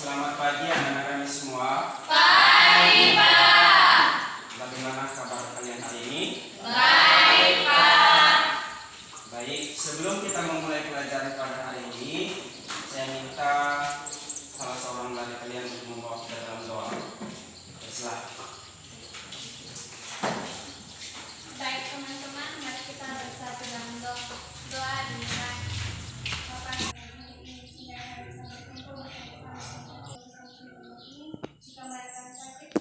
Selamat pagi anak-anak kami semua. Pagi, Pak. Bagaimana kabar kalian hari ini? Baik, Pak. Baik, sebelum kita memulai pelajaran pada hari ini, saya minta salah seorang dari kalian untuk membawa kita dalam doa. Silakan. Baik teman-teman, mari kita bersatu dalam doa dimulai. Bapak jika mereka sakit,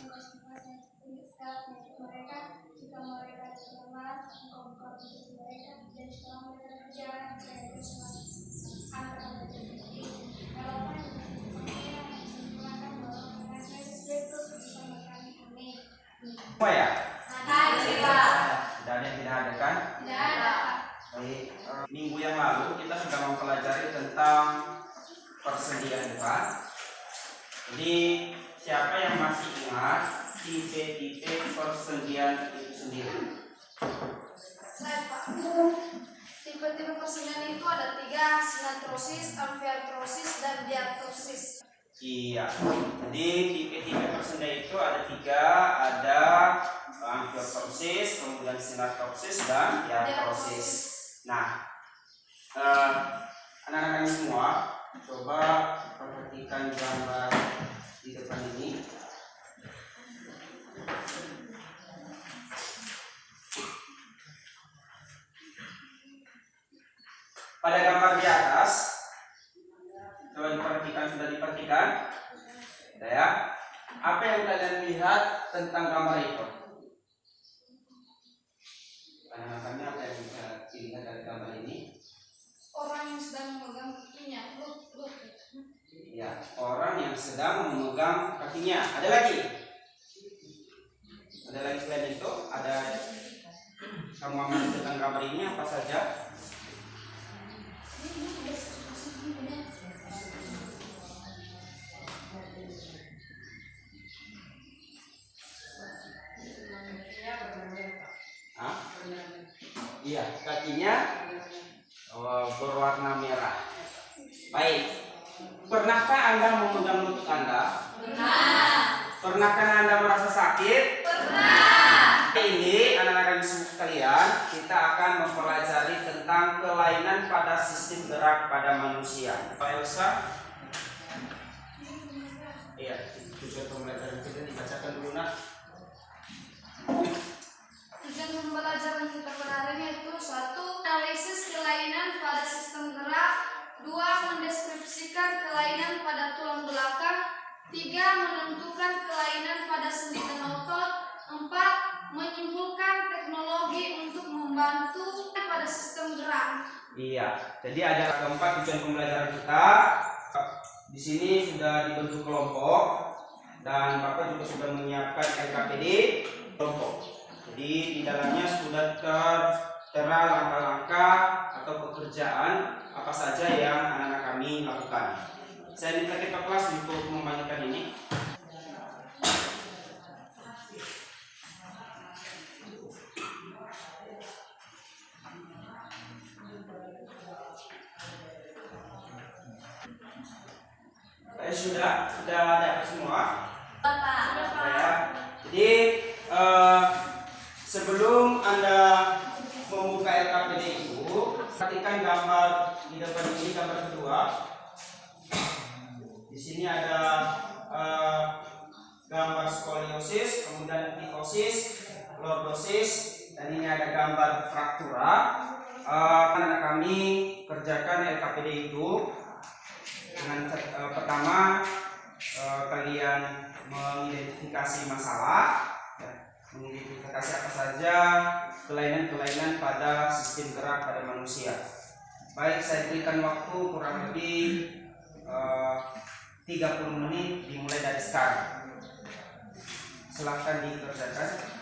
mereka jika mereka lemas, engkau mereka, dan jika mereka berjalan, mereka antara mereka kalau Yesus Kristus bersama kami, amin. Semua ya? Hai, Pak. Tidak ada yang tidak ada kan? Tidak ada. Baik, minggu yang lalu kita sudah mempelajari tentang persediaan Pak. Jadi siapa yang masih ingat tipe-tipe persediaan itu sendiri? Saya, Pak. Tipe-tipe persediaan itu ada 3, sinantrosis, amfiartrosis, dan diartrosis. Iya, jadi tipe-tipe persediaan itu ada 3, ada amfiartrosis, kemudian sinantrosis, dan diartrosis. Nah, anak-anak kami semua, coba perhatikan gambar di depan ini. Pada gambar di atas, coba diperhatikan, sudah diperhatikan? Sudah ya? Apa yang kalian lihat tentang gambar itu? Anak-anaknya apa yang bisa dilihat dari gambar ini? Orang yang sedang memegang kakinya, Ya, orang yang sedang memegang kakinya. Ada lagi? Ada lagi selain itu? Ada kamu amati tentang gambar ini apa saja? Hah? Iya, kakinya berwarna merah. Baik. Pernahkah Anda memegang lutut Anda? Pernah. Pernahkah Anda merasa sakit? Pernah. Ini anak-anak sekalian, kita akan mempelajari tentang kelainan pada sistem gerak pada manusia. Pak Elsa? Iya, tujuan pembelajaran kita dibacakan dulu nak. Tujuan pembelajaran kita pada hari ini itu 1. Analisis kelainan pada sistem gerak. 2. Mendeskripsikan kelainan pada tulang belakang. 3. Menentukan kelainan pada sendi dan otot. 4. Menyimpulkan teknologi untuk membantu pada sistem gerak. Iya, jadi ada 4 tujuan pembelajaran kita. Di sini sudah dibentuk kelompok dan Bapak juga sudah menyiapkan LKPD kelompok. Jadi di dalamnya sudah tertera langkah-langkah atau pekerjaan apa saja yang anak-anak kami lakukan. Saya minta kita kelas untuk membagikan ini. Sudah ada semua. Bapak. Ya. Jadi sebelum Anda membuka LKPD itu, perhatikan gambar di depan ini, gambar kedua. Di sini ada gambar skoliosis, kemudian kifosis, lordosis, dan ini ada gambar fraktura. Anak kami kerjakan LKPD itu dengan pertama kalian mengidentifikasi masalah, mengidentifikasi apa saja kelainan-kelainan pada sistem gerak pada manusia. Baik, saya berikan waktu kurang lebih 30 menit dimulai dari sekarang. Silahkan dikerjakan.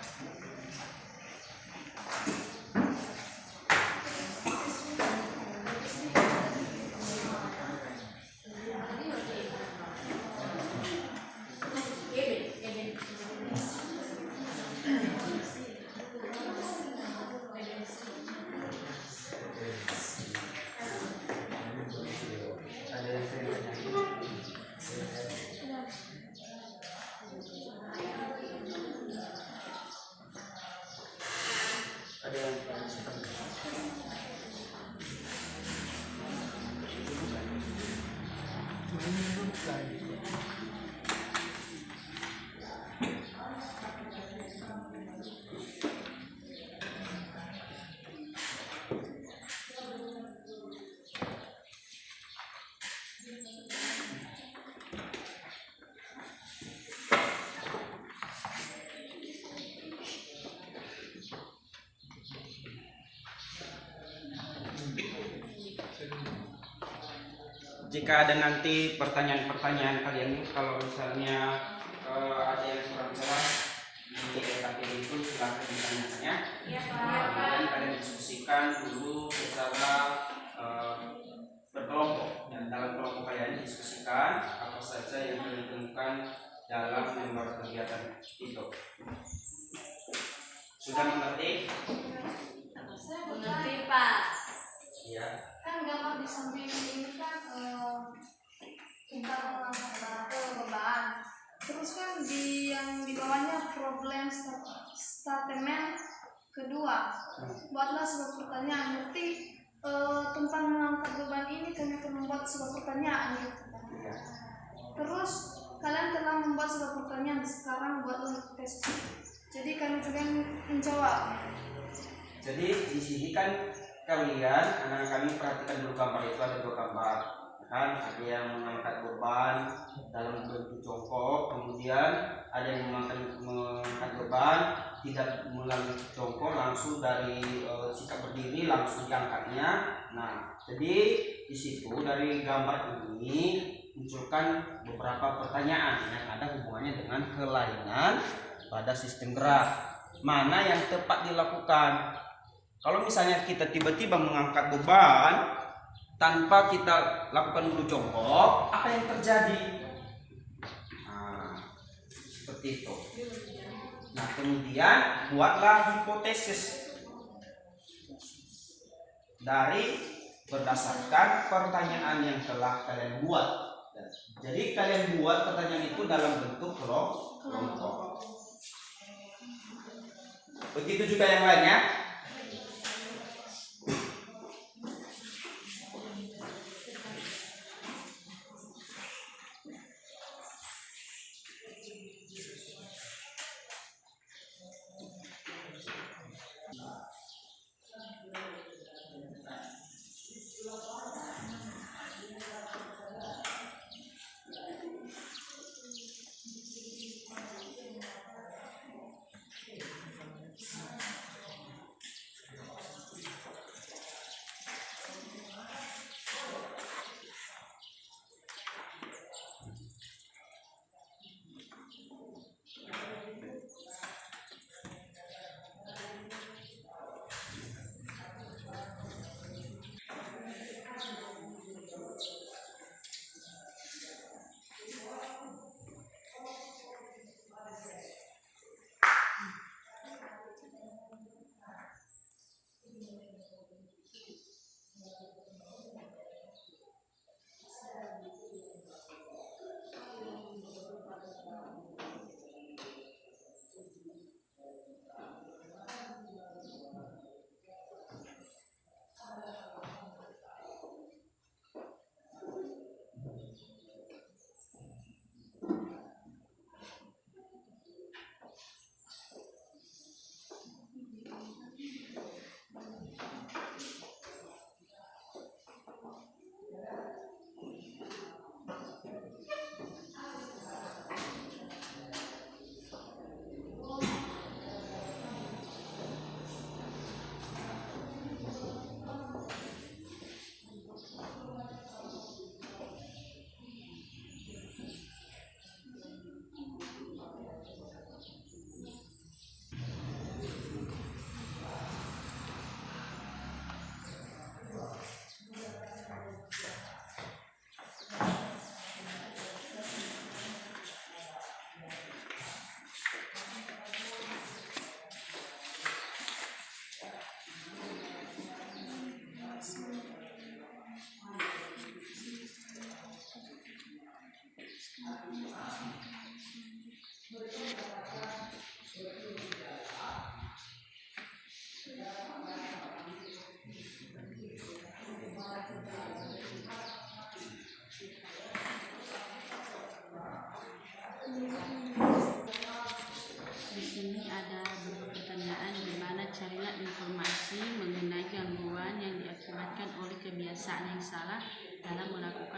Jika ada nanti pertanyaan-pertanyaan kalian, kalau misalnya ada yang kurang jelas di LKPD itu silahkan ditanya-tanya. Iya, Pak. Kemudian kalian diskusikan dulu secara berkelompok, dan dalam kelompok kalian diskusikan apa saja yang kalian temukan dalam lembar kegiatan itu. Sudah mengerti? Saya mengerti, Pak. Iya. Kan gambar di samping ini kan kita mengangkat beban. Terus kan yang di bawahnya problem statement kedua. Buatlah sebuah pertanyaan. Berarti tentang mengangkat beban ini kami akan membuat sebuah pertanyaan gitu. Terus kalian telah membuat sebuah pertanyaan, sekarang buatlah tes. Jadi kami juga menjawab. Jadi di sini kan kalian, anak kami perhatikan dulu gambar itu, ada dua gambar kan, ada yang mengangkat beban dalam bentuk jongkok, kemudian ada yang mengangkat beban tidak melalui jongkok, langsung dari sikap berdiri langsung diangkatnya. Nah, jadi di situ dari gambar ini munculkan beberapa pertanyaan yang ada hubungannya dengan kelainan pada sistem gerak. Mana yang tepat dilakukan? Kalau misalnya kita tiba-tiba mengangkat beban tanpa kita lakukan dulu jongkok, apa yang terjadi? Nah, seperti itu. Nah, kemudian buatlah hipotesis dari berdasarkan pertanyaan yang telah kalian buat. Jadi kalian buat pertanyaan itu dalam bentuk kelompok. Begitu juga yang lainnya.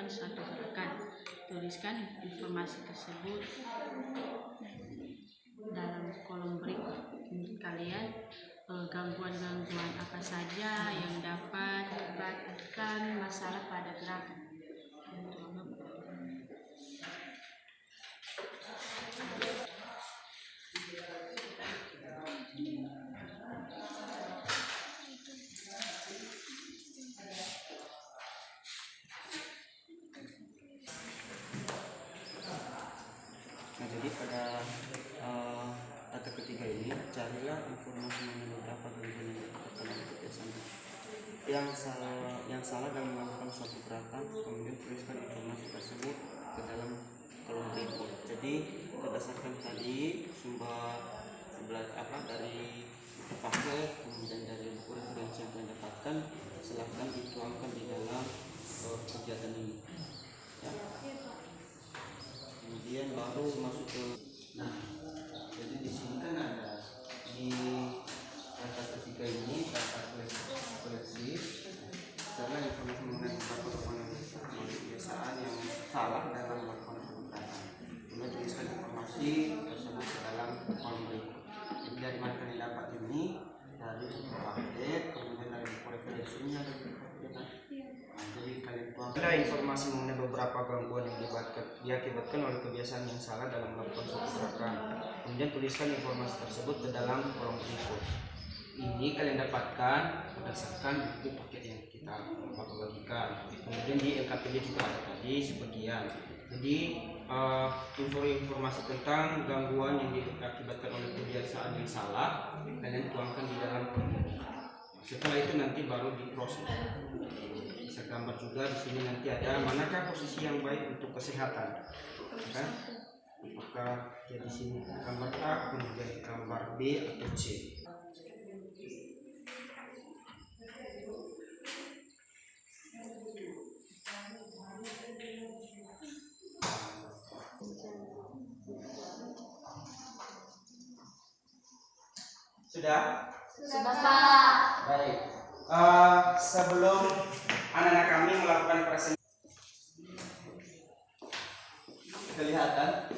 dalam satu gerakan. Tuliskan informasi tersebut dalam kolom berikut. Menurut kalian, gangguan-gangguan apa saja yang dapat menyebabkan masalah pada gerakan? Nah, jadi pada kata ketiga ini, carilah informasi mengenai beberapa gangguan yang didapatkan oleh kebiasaan yang salah dalam melakukan suatu gerakan. Kemudian tuliskan informasi tersebut ke dalam kolom berikut. Jadi berdasarkan tadi sumber dari terpakai, kemudian dari buku referensi yang kalian dapatkan, silahkan dituangkan di dalam kegiatan ini. Ya. Kemudian baru masuk ke jadi di sini kan ada di kata ketiga ini kata koleksi adalah informasi mengenai beberapa kebiasaan yang salah dalam melakukan gerakan. Kemudian tuliskan informasi tersebut ke dalam kolom berikut. Jadi dari mana kalian dapat ini? Dari buku paket, kemudian dari buku referensinya dan buku paket. Jadi kalian tuangkan Ada informasi mengenai beberapa gangguan yang diakibatkan oleh kebiasaan yang salah dalam melakukan suatu gerakan. Kemudian tuliskan informasi tersebut ke dalam kolom berikut. Ini kalian dapatkan berdasarkan buku paket yang kita bagikan. Kemudian di LKPD juga ada tadi sebagian. Jadi informasi tentang gangguan yang diakibatkan oleh kebiasaan yang salah kalian tuangkan di dalam kolom berikut. Setelah itu nanti baru diproses. Bisa gambar juga di sini nanti ada manakah posisi yang baik untuk kesehatan. Kan? Apakah ya di sini gambar A, kemudian gambar B atau C. Sudah? Sudah, Pak. Baik. Sebelum anak-anak kami melakukan presentasi, kelihatan?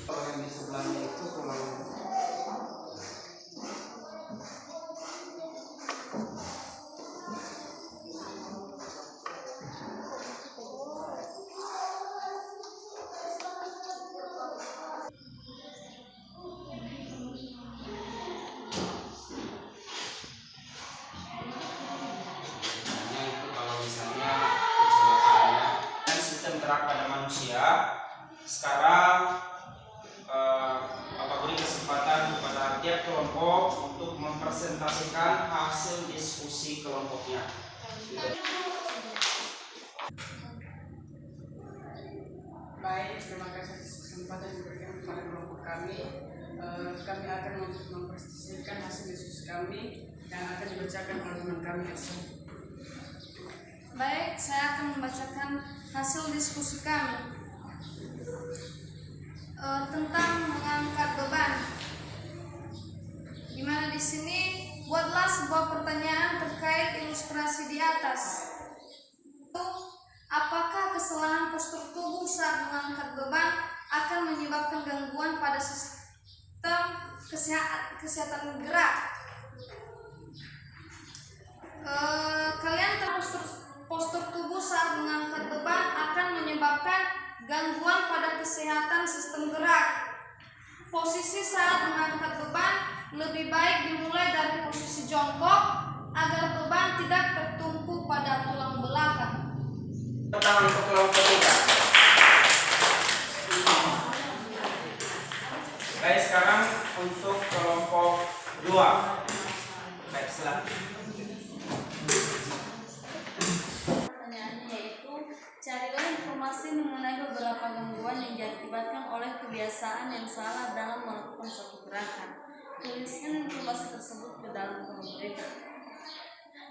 Orang di sebelahnya itu kalau misalnya kecelakaan ya. Dan sistem gerak pada manusia. Sekarang Bapak beri kesempatan kepada tiap kelompok untuk mempresentasikan hasil diskusi kelompoknya. Baik, terima kasih atas kesempatan yang diberikan kepada kelompok kami. Kami akan mempresentasikan hasil diskusi kami yang akan dibacakan oleh teman kami tersebut. Baik, saya akan membacakan hasil diskusi kami tentang mengangkat beban. Di mana di sini buatlah sebuah pertanyaan terkait ilustrasi di atas. Apakah kesalahan postur tubuh saat mengangkat beban akan menyebabkan gangguan pada sistem kesehatan gerak. Kalian postur tubuh saat mengangkat beban akan menyebabkan gangguan pada kesehatan sistem gerak. Posisi saat mengangkat beban lebih baik dimulai dari posisi jongkok agar beban tidak tertumpu pada tulang belakang. Tangan untuk kelompok 3. Baik, sekarang untuk kelompok 2. Baik, silakan. Pertanyaannya yaitu, carilah informasi mengenai beberapa gangguan yang diakibatkan oleh kebiasaan yang salah dalam melakukan suatu gerakan. Tuliskan informasi tersebut ke dalam kolom berikut.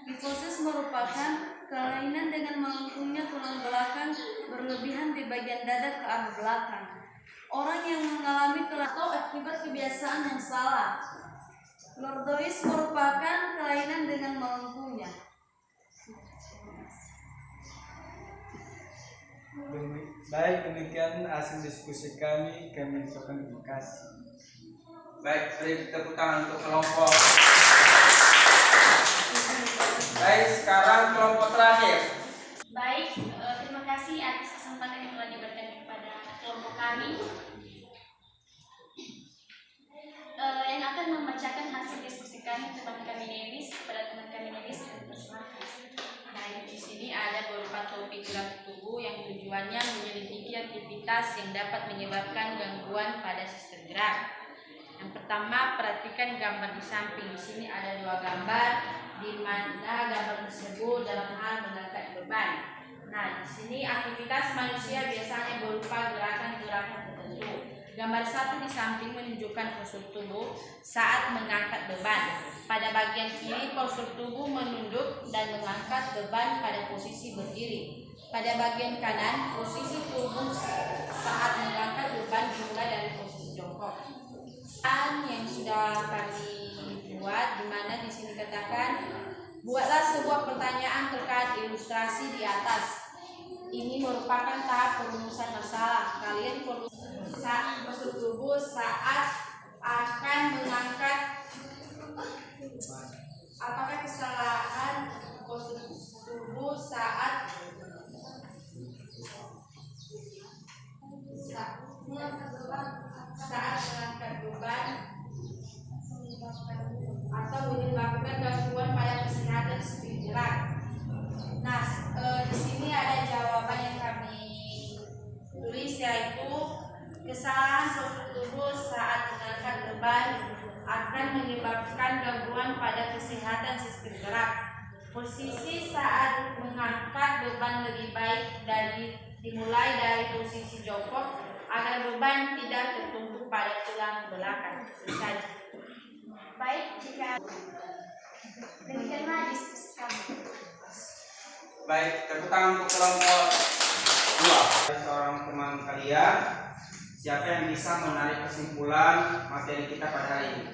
Kifosis merupakan kelainan dengan melengkungnya tulang belakang berlebihan di bagian dada ke arah belakang. Orang yang mengalami kelainan akibat kebiasaan yang salah. Lordois merupakan kelainan dengan melengkungnya. Baik, demikian hasil diskusi kami ucapkan terima kasih. Baik, beri tepuk tangan untuk kelompok. Baik, sekarang kelompok terakhir. Baik, terima kasih atas kesempatan yang telah diberikan kepada kelompok kami. Yang akan membacakan hasil diskusi kami teman kami Nevis kepada teman kami Nevis dan persilahkan. Baik, di sini ada beberapa topik gerak tubuh yang tujuannya menyelidiki aktivitas yang dapat menyebabkan gangguan pada sistem gerak. Yang pertama, perhatikan gambar di samping. Di sini ada 2 gambar, di mana gambar tersebut dalam hal mengangkat beban. Nah, di sini aktivitas manusia biasanya berupa gerakan-gerakan tertentu. Gambar 1 di samping menunjukkan postur tubuh saat mengangkat beban. Pada bagian kiri, postur tubuh menunduk dan mengangkat beban pada posisi berdiri. Pada bagian kanan, posisi tubuh saat mengangkat beban dimulai dari posisi jongkok. Yang sudah kami buat, di mana di sini katakan, buatlah sebuah pertanyaan terkait ilustrasi di atas. Ini merupakan tahap perumusan masalah. Kalian perlu postur tubuh saat akan mengangkat. Apakah kesalahan postur tubuh saat mengangkat beban atau menyebabkan gangguan pada kesehatan sistem gerak? Nah, di sini ada jawaban yang kami tulis, yaitu kesalahan postur tubuh saat mengangkat beban akan menyebabkan gangguan pada kesehatan sistem gerak. Posisi saat mengangkat beban lebih baik dimulai dari posisi jongkok agar beban tidak tertumpuk pada tulang belakang. Itu saja. Baik, jika demikianlah diskusi kami. Baik, tepuk tangan untuk kelompok 2. Seorang teman kalian, siapa yang bisa menarik kesimpulan materi kita pada hari ini?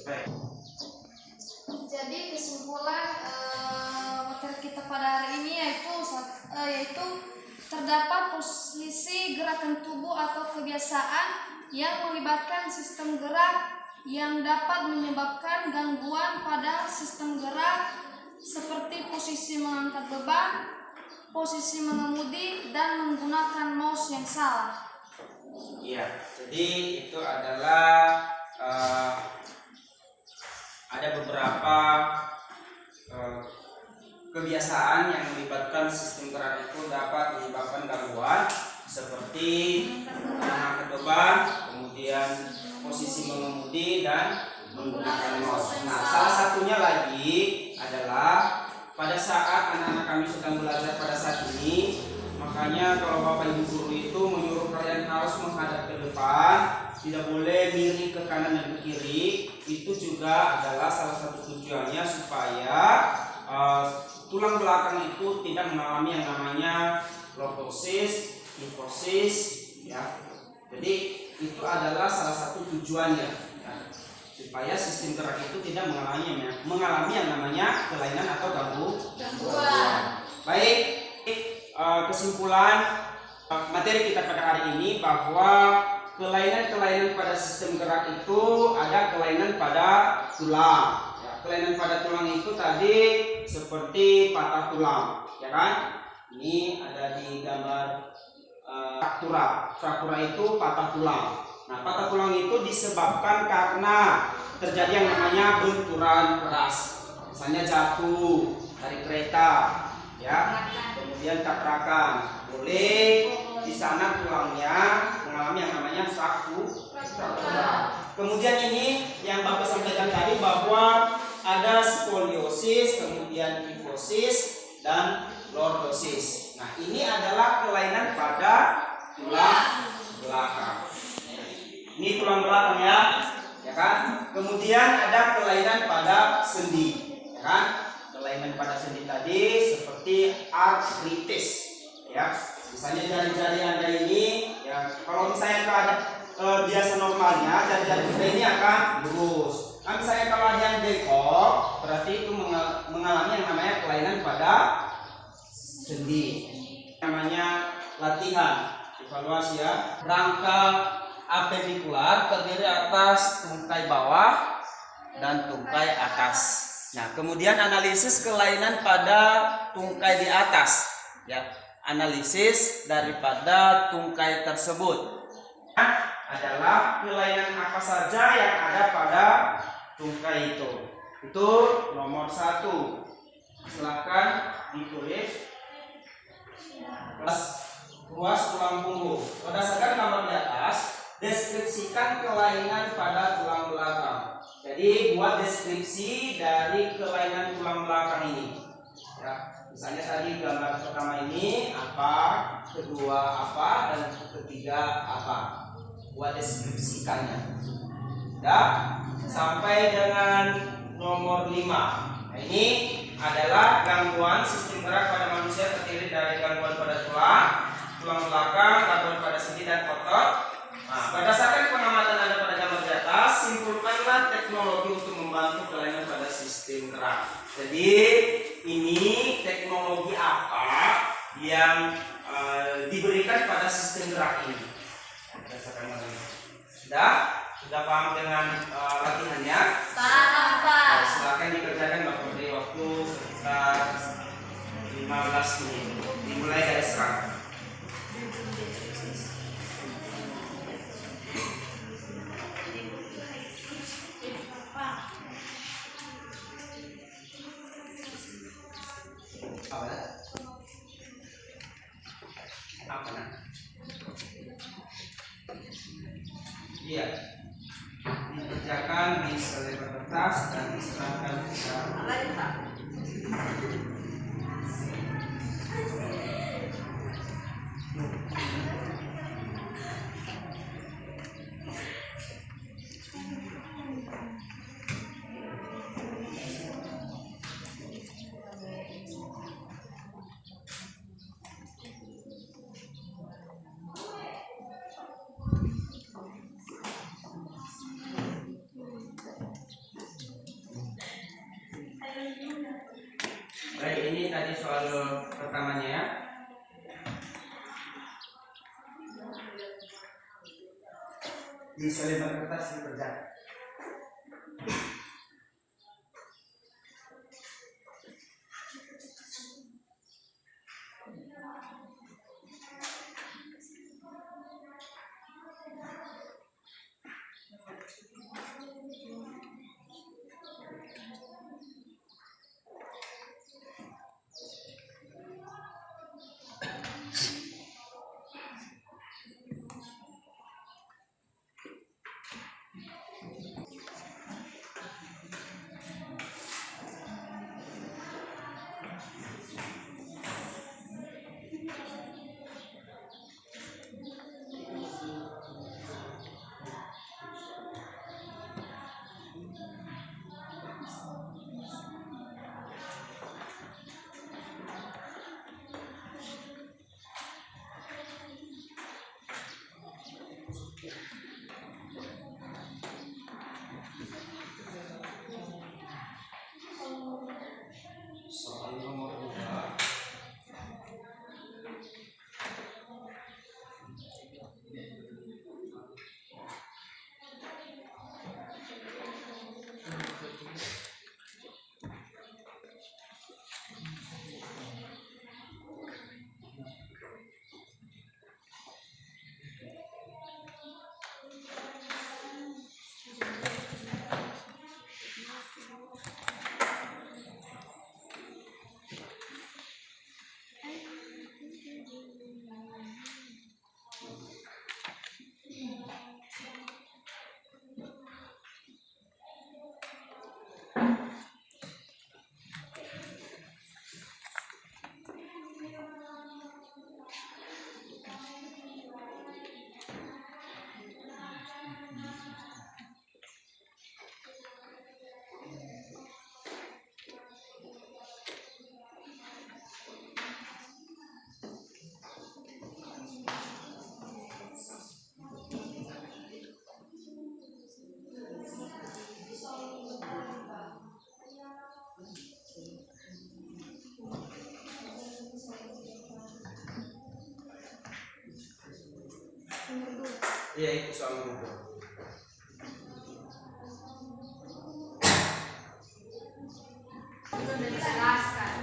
Baik. Jadi kesimpulan materi kita pada hari ini yaitu terdapat posisi gerakan tubuh atau kebiasaan yang melibatkan sistem gerak yang dapat menyebabkan gangguan pada sistem gerak seperti posisi mengangkat beban, posisi mengemudi, dan menggunakan mouse yang salah. Iya, jadi itu adalah ada beberapa kebiasaan yang melibatkan sistem gerak itu dapat menyebabkan gangguan seperti mengangkat beban, kemudian posisi mengemudi, dan menggunakan mouse. Nah, salah satunya lagi adalah pada saat anak-anak kami sedang belajar pada saat ini, makanya kalau Bapak Ibu guru itu menyuruh kalian harus menghadap ke depan, tidak boleh miring ke kanan dan ke kiri. Itu juga adalah salah satu tujuannya supaya tulang belakang itu tidak mengalami yang namanya lordosis, kifosis, ya. Jadi itu adalah salah satu tujuannya, ya, supaya sistem gerak itu tidak mengalami yang namanya kelainan atau gangguan. Baik, kesimpulan materi kita pada hari ini bahwa kelainan-kelainan pada sistem gerak itu ada kelainan pada tulang. Ya, kelainan pada tulang itu tadi seperti patah tulang, ya kan? Ini ada di gambar fraktura. Fraktura itu patah tulang. Nah, patah tulang itu disebabkan karena terjadi yang namanya benturan keras. Misalnya jatuh dari kereta, ya, kemudian tabrakan. Boleh di sana tulangnya mengalami yang namanya fraktura. Kemudian ini yang Bapak sampaikan tadi bahwa ada skoliosis, kemudian kifosis dan lordosis. Nah, ini adalah kelainan pada tulang belakang. Ini tulang belakang ya kan? Kemudian ada kelainan pada sendi, ya kan? Kelainan pada sendi tadi seperti artritis, ya. Misalnya jari-jari Anda ini, ya, kalau misalnya biasa normalnya jari-jari kita ini akan lurus. Nah, misalnya kalau ada yang bengkok, berarti itu mengalami yang namanya kelainan pada sendi. Namanya latihan evaluasi, ya. Rangka apendikular terdiri atas tungkai bawah dan tungkai atas. Nah, kemudian analisis kelainan pada tungkai di atas, ya. Analisis daripada tungkai tersebut adalah kelainan apa saja yang ada pada tungkai itu. Itu nomor 1. Silakan ditulis. Ruas tulang punggung. Berdasarkan gambar di atas, deskripsikan kelainan pada tulang belakang. Jadi buat deskripsi dari kelainan tulang belakang ini. Ya. Misalnya tadi gambar pertama ini apa, kedua apa, dan ketiga apa. Buat deskripsikannya. Ya, sampai dengan nomor 5. Nah, ini adalah gangguan sistem gerak pada manusia terdiri dari gangguan pada tulang belakang, gangguan pada sendi dan otot. Nah, berdasarkan pengamatan Anda pada gambar di atas, simpulkanlah teknologi untuk membantu kelainan pada sistem gerak. Jadi ini teknologi apa yang diberikan pada sistem gerak ini? Sudah paham dengan latihannya? Paham, Pak. Nah, silakan dikerjakan, Bapak beri waktu sekitar 15 menit. Dimulai dari sekarang. Iya, dikerjakan di selebar kertas dan diserahkan kepada Baik, ini tadi soal pertamanya, ya. Di selebar kertas dikerjakan. yaitu soal grup. Jelaskan.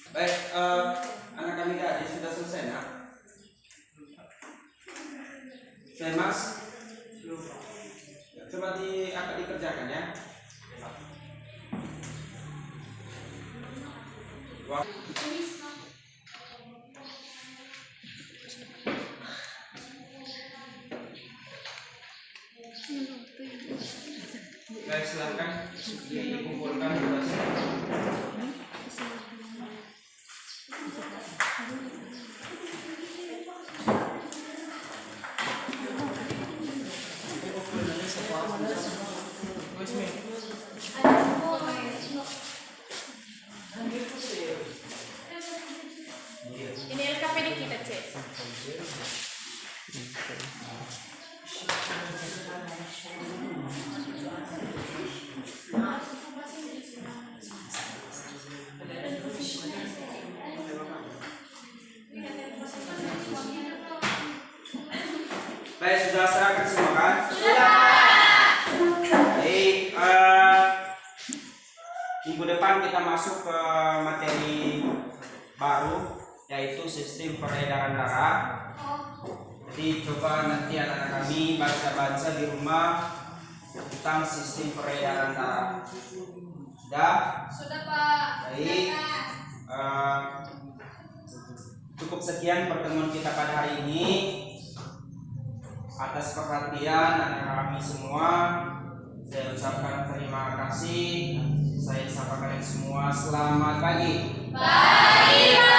Baik, anak kami tadi sudah selesai, nak? Saya Mas, coba akan dikerjakan ya. Wah. Baik, silakan dikumpulkan tugasnya. Ini LKPD kita cek. Baik, sudah serahkan semua kan? Sudah. Baik, minggu depan kita masuk ke materi baru, yaitu sistem peredaran darah. Jadi coba nanti anak-anak kami baca-baca di rumah tentang sistem peredaran darah. Sudah? Sudah, Pak. Baik. Cukup sekian pertemuan kita pada hari ini. Atas perhatian anak kami semua, saya ucapkan terima kasih. Saya sapa kalian semua, selamat pagi. Baik, Pak.